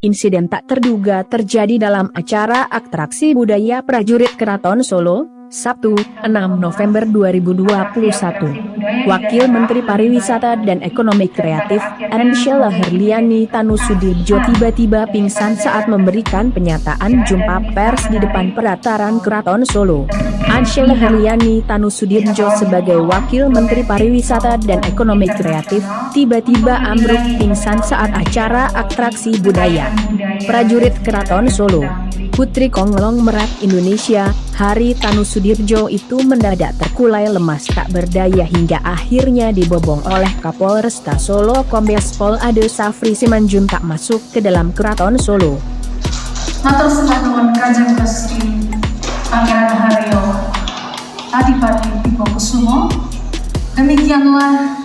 Insiden tak terduga terjadi dalam acara atraksi budaya prajurit Keraton Solo, Sabtu, 6 November 2021. Wakil Menteri Pariwisata dan Ekonomi Kreatif, Ansyela Herliani Tanusudirjo tiba-tiba pingsan saat memberikan pernyataan jumpa pers di depan pelataran Keraton Solo. Ansyela Herliani Tanusudirjo sebagai Wakil Menteri Pariwisata dan Ekonomi Kreatif, tiba-tiba ambruk pingsan saat acara atraksi budaya prajurit Keraton Solo. Putri Konglong Merak Indonesia, Hari Tanusudirjo itu mendadak terkulai lemas tak berdaya hingga akhirnya dibobong oleh Kapolresta Solo Kombes Pol Ade Safri Simanjuntak masuk ke dalam Keraton Solo. Matur sembah nuwun Kanjeng Gusti Pangeran Haryo Adipati Dipokusumo. Demikianlah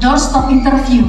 doorstop interview